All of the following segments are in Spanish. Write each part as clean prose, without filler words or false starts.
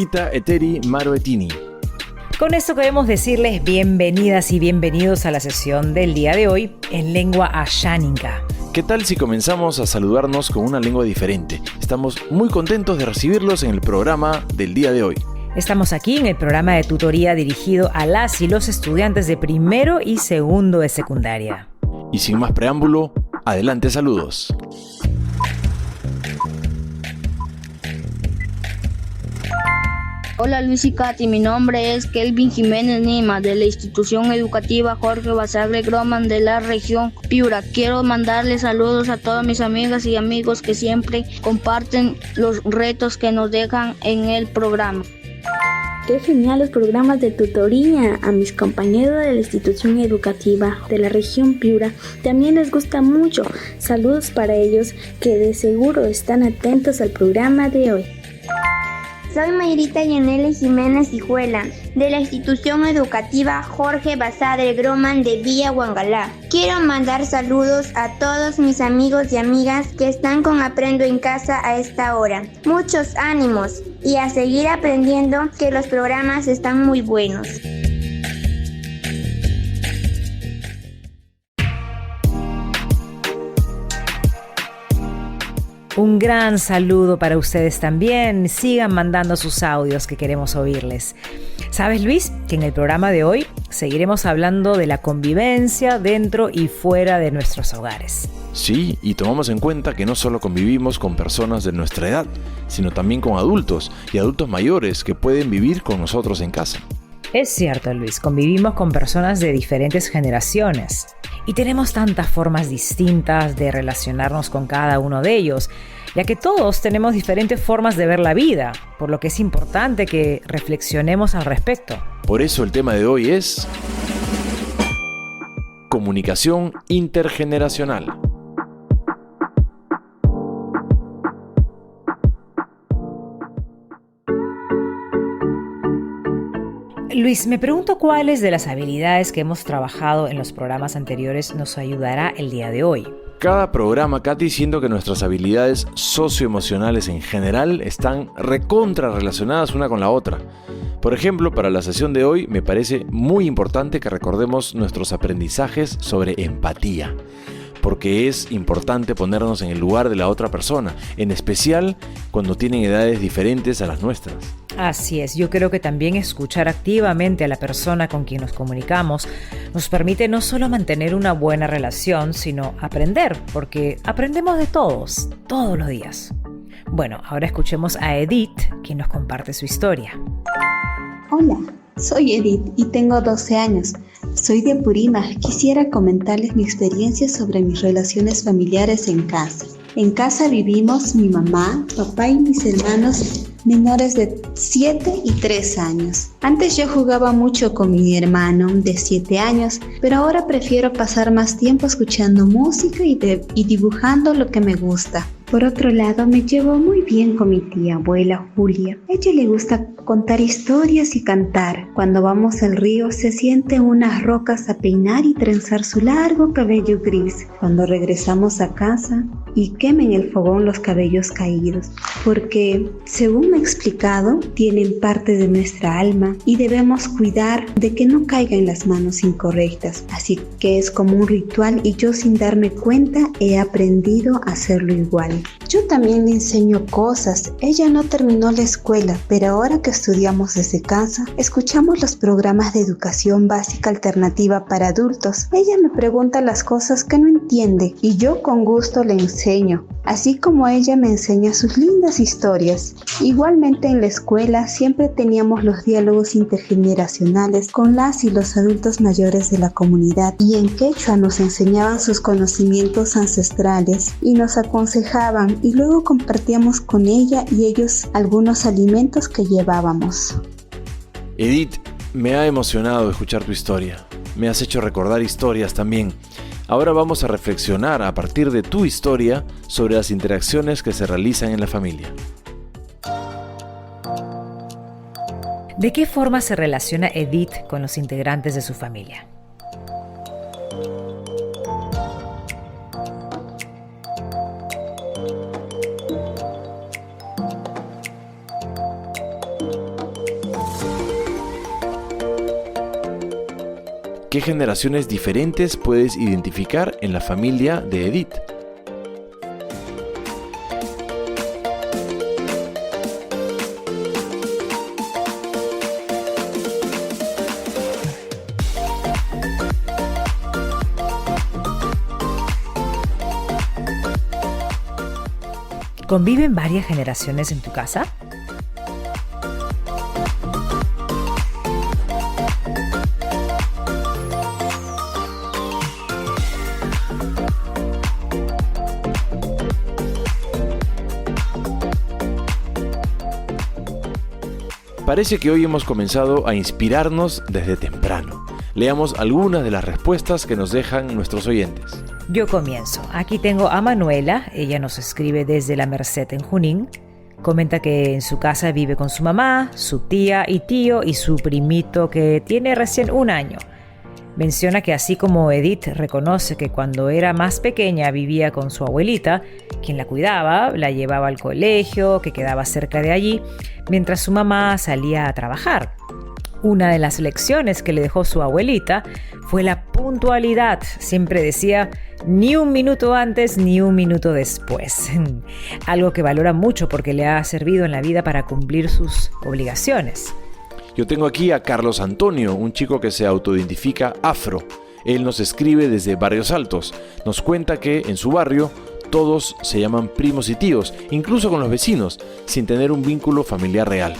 Margarita Eteri Maroetini. Con esto queremos decirles bienvenidas y bienvenidos a la sesión del día de hoy en lengua ayánica. ¿Qué tal si comenzamos a saludarnos con una lengua diferente? Estamos muy contentos de recibirlos en el programa del día de hoy. Estamos aquí en el programa de tutoría dirigido a las y los estudiantes de primero y segundo de secundaria. Y sin más preámbulo, adelante, saludos. Hola Luis y Katy, mi nombre es Kelvin Jiménez Nima de la institución educativa Jorge Basagle Groman de la región Piura. Quiero mandarles saludos a todas mis amigas y amigos que siempre comparten los retos que nos dejan en el programa. Qué genial los programas de tutoría. A mis compañeros de la institución educativa de la región Piura también les gusta mucho. Saludos para ellos que de seguro están atentos al programa de hoy. Soy Mayrita Yaneli Jiménez Hijuela, de la institución educativa Jorge Basagle Groman de Villa Huangalá. Quiero mandar saludos a todos mis amigos y amigas que están con Aprendo en Casa a esta hora. Muchos ánimos y a seguir aprendiendo, que los programas están muy buenos. Un gran saludo para ustedes también. Sigan mandando sus audios que queremos oírles. ¿Sabes, Luis, que en el programa de hoy seguiremos hablando de la convivencia dentro y fuera de nuestros hogares? Sí, y tomamos en cuenta que no solo convivimos con personas de nuestra edad, sino también con adultos y adultos mayores que pueden vivir con nosotros en casa. Es cierto, Luis, convivimos con personas de diferentes generaciones y tenemos tantas formas distintas de relacionarnos con cada uno de ellos, ya que todos tenemos diferentes formas de ver la vida, por lo que es importante que reflexionemos al respecto. Por eso el tema de hoy es comunicación intergeneracional. Luis, me pregunto cuáles de las habilidades que hemos trabajado en los programas anteriores nos ayudará el día de hoy. Cada programa, Katy, siento que nuestras habilidades socioemocionales en general están recontra relacionadas una con la otra. Por ejemplo, para la sesión de hoy me parece muy importante que recordemos nuestros aprendizajes sobre empatía, porque es importante ponernos en el lugar de la otra persona, en especial cuando tienen edades diferentes a las nuestras. Así es, yo creo que también escuchar activamente a la persona con quien nos comunicamos nos permite no solo mantener una buena relación, sino aprender, porque aprendemos de todos los días. Bueno, ahora escuchemos a Edith, quien nos comparte su historia. Hola, soy Edith y tengo 12 años. Soy de Apurímac. Quisiera comentarles mi experiencia sobre mis relaciones familiares en casa. En casa vivimos mi mamá, papá y mis hermanos menores de 7 y 3 años. Antes yo jugaba mucho con mi hermano de 7 años, pero ahora prefiero pasar más tiempo escuchando música y dibujando lo que me gusta. Por otro lado, me llevo muy bien con mi tía abuela Julia. A ella le gusta contar historias y cantar. Cuando vamos al río, se siente en unas rocas a peinar y trenzar su largo cabello gris. Cuando regresamos a casa, y quema en el fogón los cabellos caídos, porque, según me ha explicado, tienen parte de nuestra alma y debemos cuidar de que no caiga en las manos incorrectas. Así que es como un ritual y yo, sin darme cuenta, he aprendido a hacerlo igual. Yo también le enseño cosas. Ella no terminó la escuela, pero ahora que estudiamos desde casa, escuchamos los programas de educación básica alternativa para adultos. Ella me pregunta las cosas que no entiende y yo con gusto le enseño, así como ella me enseña sus lindas historias. Igualmente en la escuela siempre teníamos los diálogos intergeneracionales con las y los adultos mayores de la comunidad, y en quechua nos enseñaban sus conocimientos ancestrales y nos aconsejaban, y luego compartíamos con ella y ellos algunos alimentos que llevábamos. Edith, me ha emocionado escuchar tu historia. Me has hecho recordar historias también. Ahora vamos a reflexionar a partir de tu historia sobre las interacciones que se realizan en la familia. ¿De qué forma se relaciona Edith con los integrantes de su familia? ¿Qué generaciones diferentes puedes identificar en la familia de Edith? ¿Conviven varias generaciones en tu casa? Parece que hoy hemos comenzado a inspirarnos desde temprano. Leamos algunas de las respuestas que nos dejan nuestros oyentes. Yo comienzo. Aquí tengo a Manuela, ella nos escribe desde La Merced en Junín. Comenta que en su casa vive con su mamá, su tía y tío y su primito que tiene recién 1 año. Menciona que así como Edith reconoce que cuando era más pequeña vivía con su abuelita, quien la cuidaba, la llevaba al colegio, que quedaba cerca de allí, mientras su mamá salía a trabajar. Una de las lecciones que le dejó su abuelita fue la puntualidad. Siempre decía, ni 1 minuto antes ni 1 minuto después. Algo que valora mucho porque le ha servido en la vida para cumplir sus obligaciones. Yo tengo aquí a Carlos Antonio, un chico que se autoidentifica afro. Él nos escribe desde Barrios Altos. Nos cuenta que en su barrio todos se llaman primos y tíos, incluso con los vecinos, sin tener un vínculo familiar real.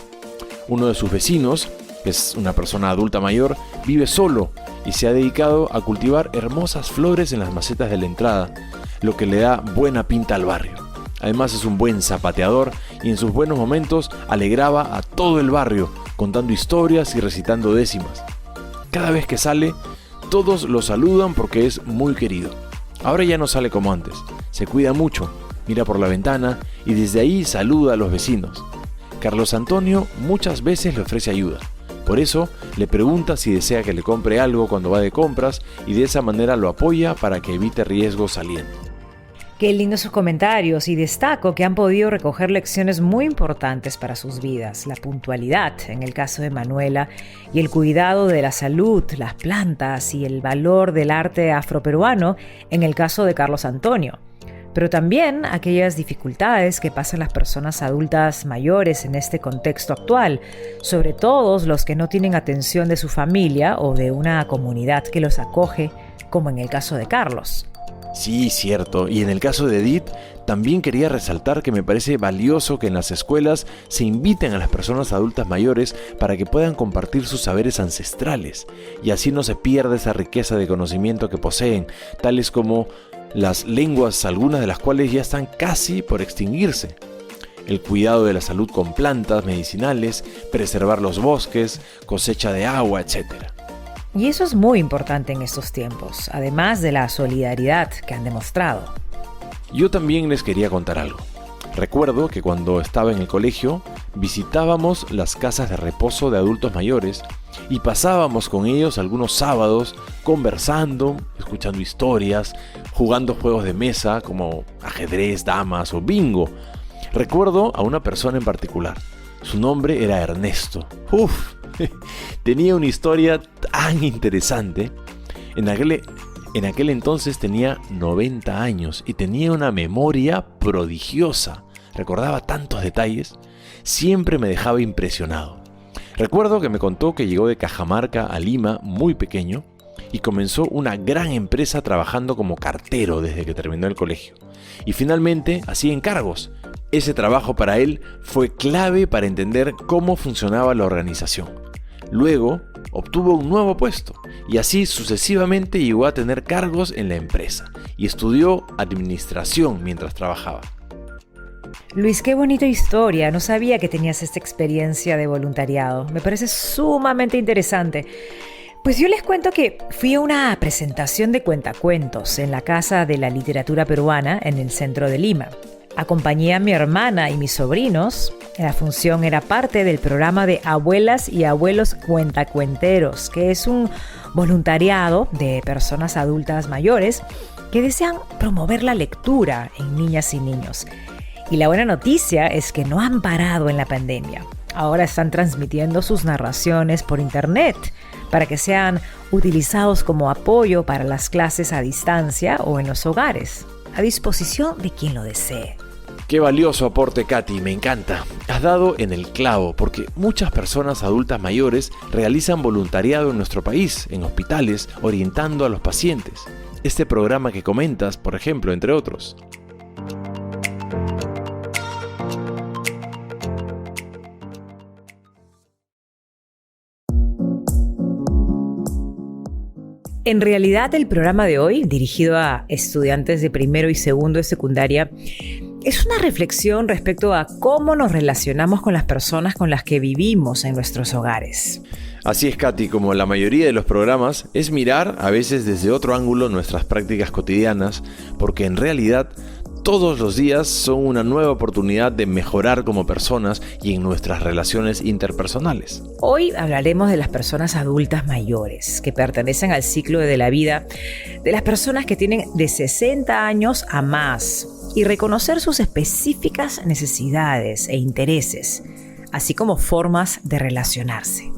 Uno de sus vecinos, que es una persona adulta mayor, vive solo y se ha dedicado a cultivar hermosas flores en las macetas de la entrada, lo que le da buena pinta al barrio. Además es un buen zapateador y en sus buenos momentos alegraba a todo el barrio, contando historias y recitando décimas. Cada vez que sale, todos lo saludan porque es muy querido. Ahora ya no sale como antes, se cuida mucho, mira por la ventana y desde ahí saluda a los vecinos. Carlos Antonio muchas veces le ofrece ayuda. Por eso le pregunta si desea que le compre algo cuando va de compras y de esa manera lo apoya para que evite riesgos saliendo. Qué lindos sus comentarios y destaco que han podido recoger lecciones muy importantes para sus vidas. La puntualidad, en el caso de Manuela, y el cuidado de la salud, las plantas y el valor del arte afroperuano, en el caso de Carlos Antonio. Pero también aquellas dificultades que pasan las personas adultas mayores en este contexto actual, sobre todo los que no tienen atención de su familia o de una comunidad que los acoge, como en el caso de Carlos. Sí, cierto. Y en el caso de Edith, también quería resaltar que me parece valioso que en las escuelas se inviten a las personas adultas mayores para que puedan compartir sus saberes ancestrales y así no se pierda esa riqueza de conocimiento que poseen, tales como las lenguas, algunas de las cuales ya están casi por extinguirse. El cuidado de la salud con plantas medicinales, preservar los bosques, cosecha de agua, etc. Y eso es muy importante en estos tiempos, además de la solidaridad que han demostrado. Yo también les quería contar algo. Recuerdo que cuando estaba en el colegio, visitábamos las casas de reposo de adultos mayores y pasábamos con ellos algunos sábados conversando, escuchando historias, jugando juegos de mesa como ajedrez, damas o bingo. Recuerdo a una persona en particular. Su nombre era Ernesto. Tenía una historia tan interesante. En aquel entonces tenía 90 años y tenía una memoria prodigiosa. Recordaba tantos detalles. Siempre me dejaba impresionado. Recuerdo que me contó que llegó de Cajamarca a Lima muy pequeño y comenzó una gran empresa trabajando como cartero desde que terminó el colegio. Y finalmente hacía encargos. Ese trabajo para él fue clave para entender cómo funcionaba la organización. Luego obtuvo un nuevo puesto y así sucesivamente llegó a tener cargos en la empresa y estudió administración mientras trabajaba. Luis, qué bonita historia. No sabía que tenías esta experiencia de voluntariado. Me parece sumamente interesante. Pues yo les cuento que fui a una presentación de cuentacuentos en la Casa de la Literatura Peruana en el centro de Lima. Acompañé a mi hermana y mis sobrinos. La función era parte del programa de Abuelas y Abuelos Cuentacuenteros, que es un voluntariado de personas adultas mayores que desean promover la lectura en niñas y niños. Y la buena noticia es que no han parado en la pandemia. Ahora están transmitiendo sus narraciones por internet para que sean utilizados como apoyo para las clases a distancia o en los hogares, a disposición de quien lo desee. Qué valioso aporte, Katy, me encanta. Has dado en el clavo, porque muchas personas adultas mayores realizan voluntariado en nuestro país, en hospitales, orientando a los pacientes. Este programa que comentas, por ejemplo, entre otros. En realidad, el programa de hoy, dirigido a estudiantes de primero y segundo de secundaria, es una reflexión respecto a cómo nos relacionamos con las personas con las que vivimos en nuestros hogares. Así es, Katy, como la mayoría de los programas, es mirar a veces desde otro ángulo nuestras prácticas cotidianas, porque en realidad todos los días son una nueva oportunidad de mejorar como personas y en nuestras relaciones interpersonales. Hoy hablaremos de las personas adultas mayores, que pertenecen al ciclo de la vida de las personas que tienen de 60 años a más, y reconocer sus específicas necesidades e intereses, así como formas de relacionarse.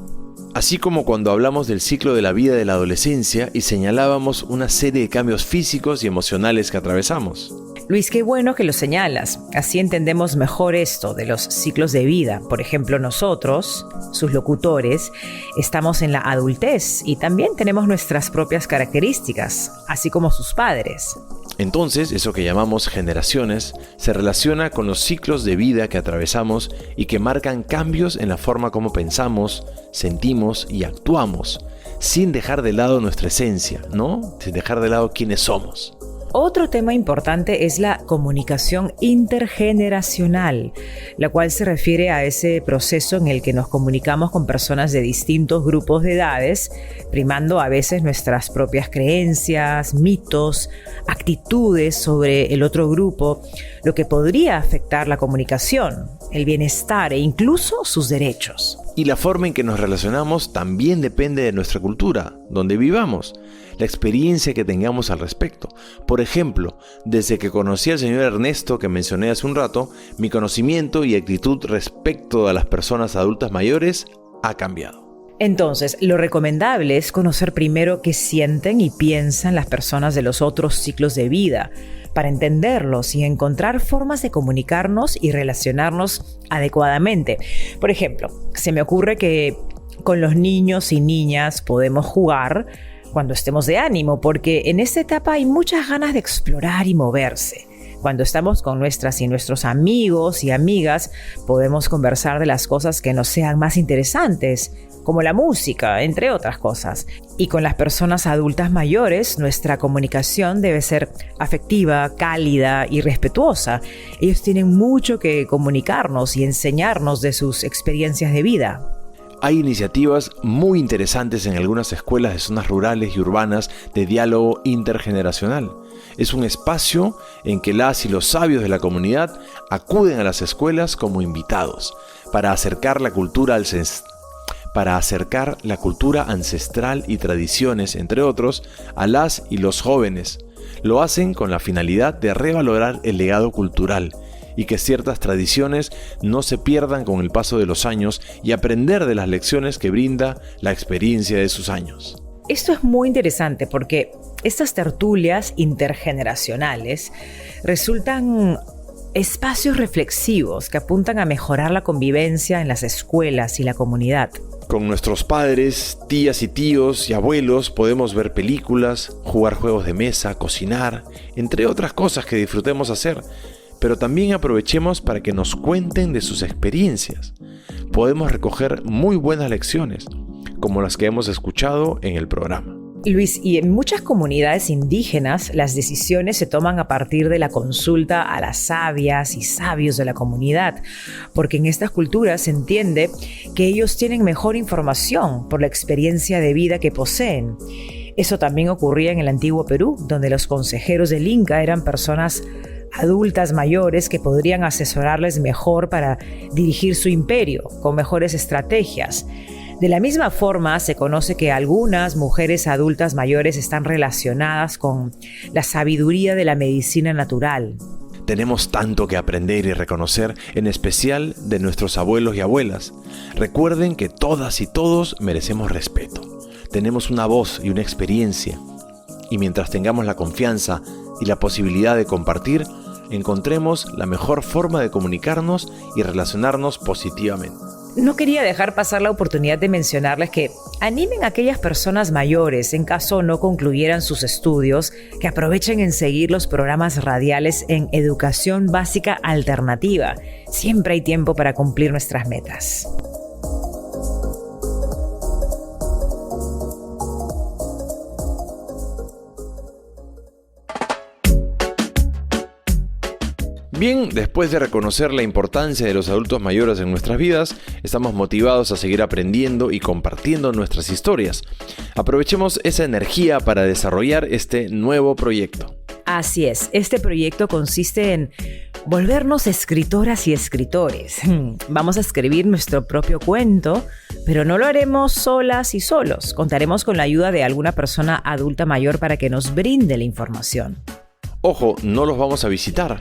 Así como cuando hablamos del ciclo de la vida de la adolescencia y señalábamos una serie de cambios físicos y emocionales que atravesamos. Luis, qué bueno que lo señalas. Así entendemos mejor esto de los ciclos de vida. Por ejemplo, nosotros, sus locutores, estamos en la adultez y también tenemos nuestras propias características, así como sus padres. Entonces, eso que llamamos generaciones se relaciona con los ciclos de vida que atravesamos y que marcan cambios en la forma como pensamos, sentimos y actuamos, sin dejar de lado nuestra esencia, ¿no? Sin dejar de lado quiénes somos. Otro tema importante es la comunicación intergeneracional, la cual se refiere a ese proceso en el que nos comunicamos con personas de distintos grupos de edades, primando a veces nuestras propias creencias, mitos, actitudes sobre el otro grupo, lo que podría afectar la comunicación, el bienestar e incluso sus derechos. Y la forma en que nos relacionamos también depende de nuestra cultura, donde vivamos, la experiencia que tengamos al respecto. Por ejemplo, desde que conocí al señor Ernesto que mencioné hace un rato, mi conocimiento y actitud respecto a las personas adultas mayores ha cambiado. Entonces, lo recomendable es conocer primero qué sienten y piensan las personas de los otros ciclos de vida, para entenderlos y encontrar formas de comunicarnos y relacionarnos adecuadamente. Por ejemplo, se me ocurre que con los niños y niñas podemos jugar cuando estemos de ánimo, porque en esta etapa hay muchas ganas de explorar y moverse. Cuando estamos con nuestras y nuestros amigos y amigas, podemos conversar de las cosas que nos sean más interesantes, como la música, entre otras cosas. Y con las personas adultas mayores, nuestra comunicación debe ser afectiva, cálida y respetuosa. Ellos tienen mucho que comunicarnos y enseñarnos de sus experiencias de vida. Hay iniciativas muy interesantes en algunas escuelas de zonas rurales y urbanas de diálogo intergeneracional. Es un espacio en que las y los sabios de la comunidad acuden a las escuelas como invitados para acercar la cultura ancestral y tradiciones, entre otros, a las y los jóvenes. Lo hacen con la finalidad de revalorar el legado cultural y que ciertas tradiciones no se pierdan con el paso de los años y aprender de las lecciones que brinda la experiencia de sus años. Esto es muy interesante porque estas tertulias intergeneracionales resultan espacios reflexivos que apuntan a mejorar la convivencia en las escuelas y la comunidad. Con nuestros padres, tías y tíos y abuelos podemos ver películas, jugar juegos de mesa, cocinar, entre otras cosas que disfrutemos hacer, pero también aprovechemos para que nos cuenten de sus experiencias. Podemos recoger muy buenas lecciones, como las que hemos escuchado en el programa. Luis, y en muchas comunidades indígenas las decisiones se toman a partir de la consulta a las sabias y sabios de la comunidad, porque en estas culturas se entiende que ellos tienen mejor información por la experiencia de vida que poseen. Eso también ocurría en el antiguo Perú, donde los consejeros del Inca eran personas adultas mayores que podrían asesorarles mejor para dirigir su imperio, con mejores estrategias. De la misma forma, se conoce que algunas mujeres adultas mayores están relacionadas con la sabiduría de la medicina natural. Tenemos tanto que aprender y reconocer, en especial de nuestros abuelos y abuelas. Recuerden que todas y todos merecemos respeto. tenemos una voz y una experiencia. Y mientras tengamos la confianza y la posibilidad de compartir, encontremos la mejor forma de comunicarnos y relacionarnos positivamente. No quería dejar pasar la oportunidad de mencionarles que animen a aquellas personas mayores, en caso no concluyeran sus estudios, que aprovechen en seguir los programas radiales en Educación Básica Alternativa. Siempre hay tiempo para cumplir nuestras metas. Bien, después de reconocer la importancia de los adultos mayores en nuestras vidas, estamos motivados a seguir aprendiendo y compartiendo nuestras historias. Aprovechemos esa energía para desarrollar este nuevo proyecto. Así es, este proyecto consiste en volvernos escritoras y escritores. Vamos a escribir nuestro propio cuento, pero no lo haremos solas y solos. Contaremos con la ayuda de alguna persona adulta mayor para que nos brinde la información. Ojo, no los vamos a visitar.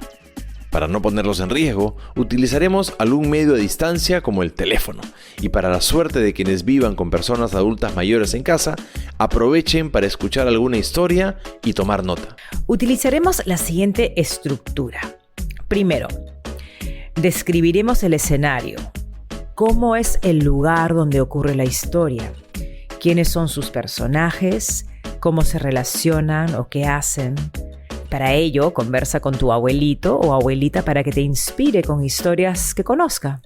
Para no ponerlos en riesgo, utilizaremos algún medio de distancia como el teléfono. Y para la suerte de quienes vivan con personas adultas mayores en casa, aprovechen para escuchar alguna historia y tomar nota. Utilizaremos la siguiente estructura. Primero, describiremos el escenario. ¿Cómo es el lugar donde ocurre la historia? ¿Quiénes son sus personajes? ¿Cómo se relacionan o qué hacen? Para ello, conversa con tu abuelito o abuelita para que te inspire con historias que conozca.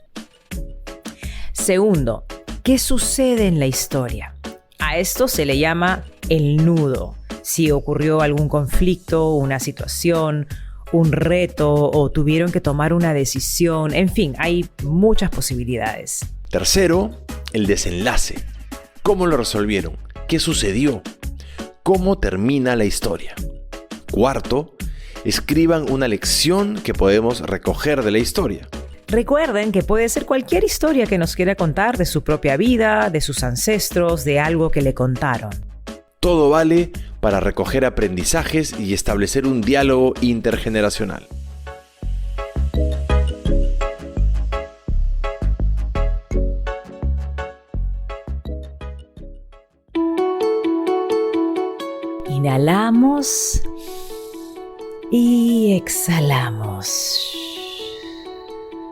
Segundo, ¿qué sucede en la historia? A esto se le llama el nudo. Si ocurrió algún conflicto, una situación, un reto o tuvieron que tomar una decisión, en fin, hay muchas posibilidades. Tercero, el desenlace. ¿Cómo lo resolvieron? ¿Qué sucedió? ¿Cómo termina la historia? Cuarto, escriban una lección que podemos recoger de la historia. Recuerden que puede ser cualquier historia que nos quiera contar de su propia vida, de sus ancestros, de algo que le contaron. Todo vale para recoger aprendizajes y establecer un diálogo intergeneracional. Inhalamos y exhalamos.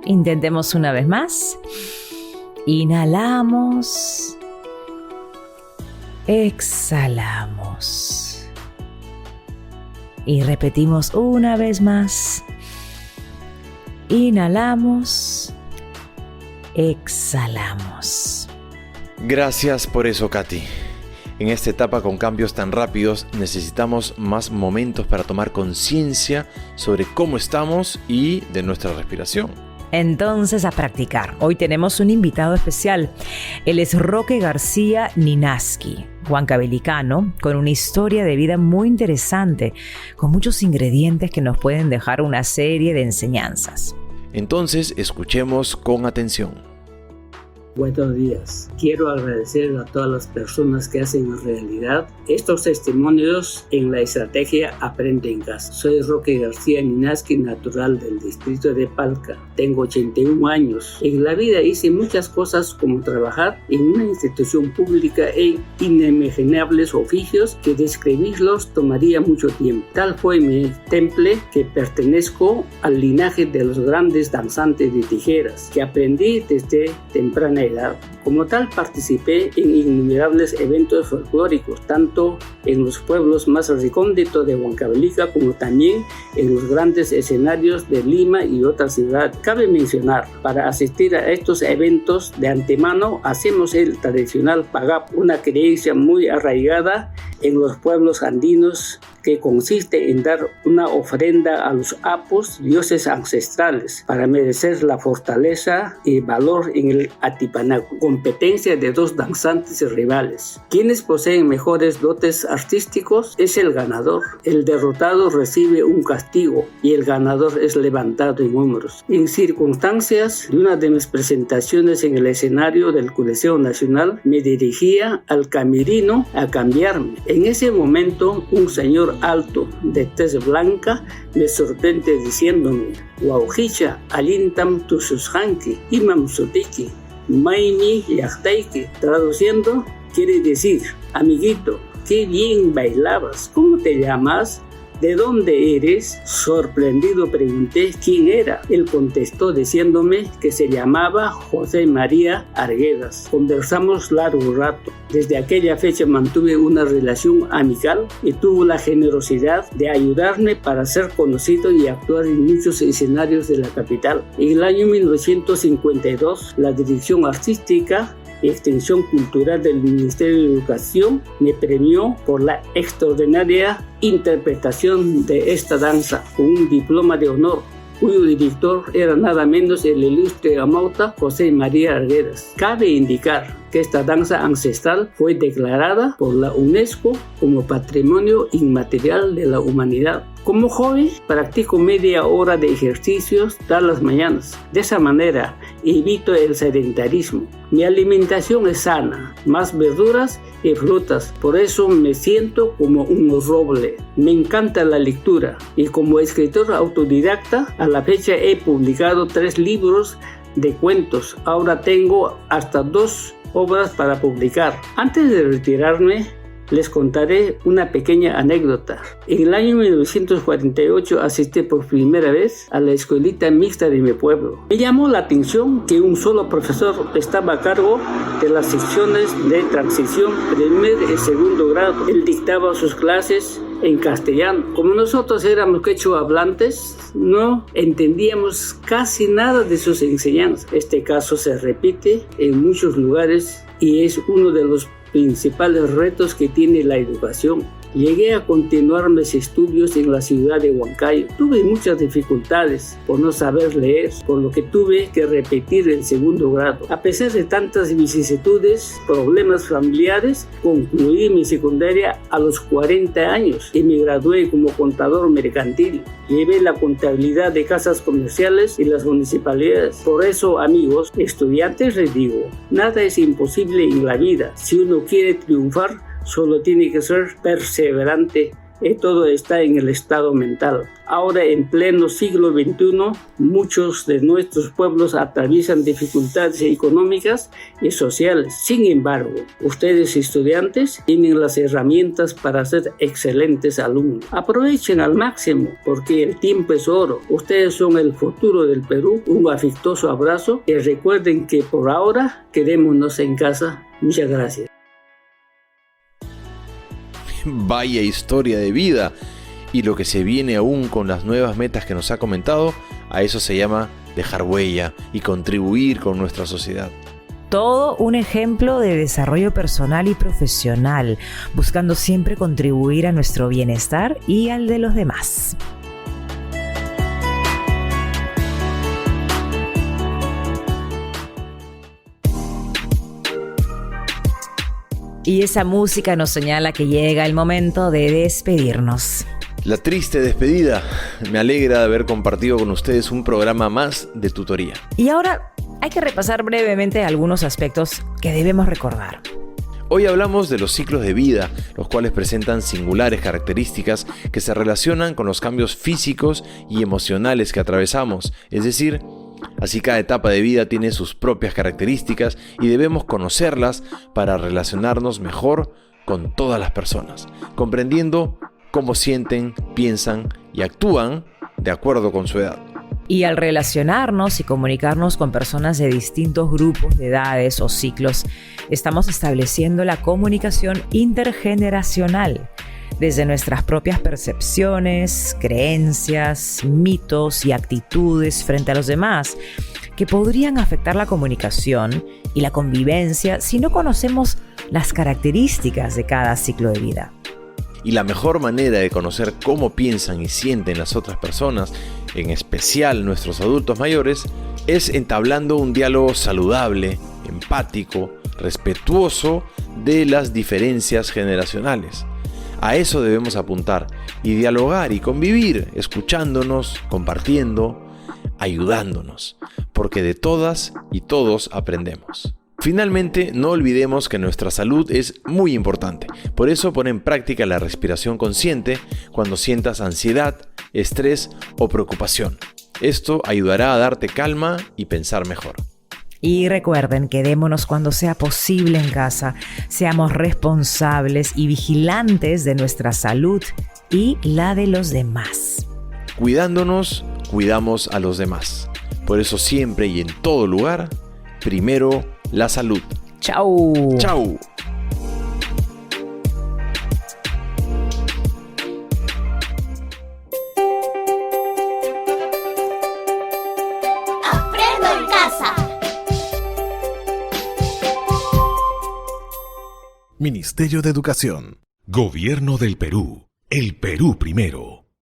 Intentemos una vez más. Inhalamos. Exhalamos. Y repetimos una vez más. Inhalamos. Exhalamos. Gracias por eso, Katy. En esta etapa con cambios tan rápidos necesitamos más momentos para tomar conciencia sobre cómo estamos y de nuestra respiración. Entonces, a practicar. Hoy tenemos un invitado especial. Él es Roque García Ninaski, huancabelicano, con una historia de vida muy interesante, con muchos ingredientes que nos pueden dejar una serie de enseñanzas. Entonces, escuchemos con atención. Buenos días. Quiero agradecer a todas las personas que hacen realidad estos testimonios en la estrategia Aprende en Casa. Soy Roque García Ninaski, natural del distrito de Palca. Tengo 81 años. En la vida hice muchas cosas como trabajar en una institución pública en inimaginables oficios que describirlos tomaría mucho tiempo. Tal fue mi temple que pertenezco al linaje de los grandes danzantes de tijeras que aprendí desde temprana edad. Como tal, participé en innumerables eventos folclóricos, tanto en los pueblos más recónditos de Huancavelica como también en los grandes escenarios de Lima y otras ciudades. Cabe mencionar, para asistir a estos eventos de antemano hacemos el tradicional pagap, una creencia muy arraigada en los pueblos andinos que consiste en dar una ofrenda a los apos, dioses ancestrales, para merecer la fortaleza y valor en el Atipanaco. Competencia de dos danzantes rivales. Quienes poseen mejores dotes artísticos es el ganador. El derrotado recibe un castigo y el ganador es levantado en hombros. En circunstancias de una de mis presentaciones en el escenario del Coliseo Nacional, me dirigía al camerino a cambiarme. En ese momento, un señor alto de tez blanca me sorprende diciéndome: "Waujicha alintam tusushanki imam sutiki maini yachtaiki", traduciendo: quiere decir, amiguito, qué bien bailabas, ¿cómo te llamas? ¿De dónde eres? Sorprendido pregunté quién era. Él contestó diciéndome que se llamaba José María Arguedas. Conversamos largo rato. Desde aquella fecha mantuve una relación amical y tuvo la generosidad de ayudarme para ser conocido y actuar en muchos escenarios de la capital. En el año 1952, la dirección artística y Extensión Cultural del Ministerio de Educación me premió por la extraordinaria interpretación de esta danza con un diploma de honor, cuyo director era nada menos el ilustre amauta José María Arguedas. Cabe indicar que esta danza ancestral fue declarada por la UNESCO como Patrimonio Inmaterial de la Humanidad. Como hobby, practico media hora de ejercicios todas las mañanas. De esa manera, evito el sedentarismo. Mi alimentación es sana, más verduras y frutas. Por eso me siento como un roble. Me encanta la lectura y como escritor autodidacta, a la fecha he publicado 3 libros de cuentos. Ahora tengo hasta 2 obras para publicar. Antes de retirarme, les contaré una pequeña anécdota. En el año 1948 asistí por primera vez a la escuelita mixta de mi pueblo. Me llamó la atención que un solo profesor estaba a cargo de las secciones de transición, primer y segundo grado. Él dictaba sus clases en castellano. Como nosotros éramos quechua hablantes, no entendíamos casi nada de sus enseñanzas. Este caso se repite en muchos lugares y es uno de los principales retos que tiene la educación. Llegué a continuar mis estudios en la ciudad de Huancayo. Tuve muchas dificultades por no saber leer, por lo que tuve que repetir el segundo grado. A pesar de tantas vicisitudes, problemas familiares, concluí mi secundaria a los 40 años y me gradué como contador mercantil. Llevé la contabilidad de casas comerciales y las municipalidades. Por eso, amigos, estudiantes, les digo, nada es imposible en la vida. Si uno quiere triunfar, solo tiene que ser perseverante y todo está en el estado mental. Ahora, en pleno siglo XXI, muchos de nuestros pueblos atraviesan dificultades económicas y sociales. Sin embargo, ustedes estudiantes tienen las herramientas para ser excelentes alumnos. Aprovechen al máximo porque el tiempo es oro. Ustedes son el futuro del Perú. Un afectuoso abrazo y recuerden que por ahora quedémonos en casa. Muchas gracias. Vaya historia de vida. Y lo que se viene aún con las nuevas metas que nos ha comentado, a eso se llama dejar huella y contribuir con nuestra sociedad. Todo un ejemplo de desarrollo personal y profesional, buscando siempre contribuir a nuestro bienestar y al de los demás. Y esa música nos señala que llega el momento de despedirnos. La triste despedida. Me alegra de haber compartido con ustedes un programa más de tutoría. Y ahora hay que repasar brevemente algunos aspectos que debemos recordar. Hoy hablamos de los ciclos de vida, los cuales presentan singulares características que se relacionan con los cambios físicos y emocionales que atravesamos, es decir, así cada etapa de vida tiene sus propias características y debemos conocerlas para relacionarnos mejor con todas las personas, comprendiendo cómo sienten, piensan y actúan de acuerdo con su edad. Y al relacionarnos y comunicarnos con personas de distintos grupos de edades o ciclos, estamos estableciendo la comunicación intergeneracional desde nuestras propias percepciones, creencias, mitos y actitudes frente a los demás, que podrían afectar la comunicación y la convivencia si no conocemos las características de cada ciclo de vida. Y la mejor manera de conocer cómo piensan y sienten las otras personas, en especial nuestros adultos mayores, es entablando un diálogo saludable, empático, respetuoso de las diferencias generacionales. A eso debemos apuntar y dialogar y convivir, escuchándonos, compartiendo, ayudándonos, porque de todas y todos aprendemos. Finalmente, no olvidemos que nuestra salud es muy importante. Por eso pon en práctica la respiración consciente cuando sientas ansiedad, estrés o preocupación. Esto ayudará a darte calma y pensar mejor. Y recuerden, quedémonos cuando sea posible en casa, seamos responsables y vigilantes de nuestra salud y la de los demás. Cuidándonos, cuidamos a los demás. Por eso siempre y en todo lugar, primero la salud. ¡Chau! ¡Chau! Ministerio de Educación. Gobierno del Perú. El Perú primero.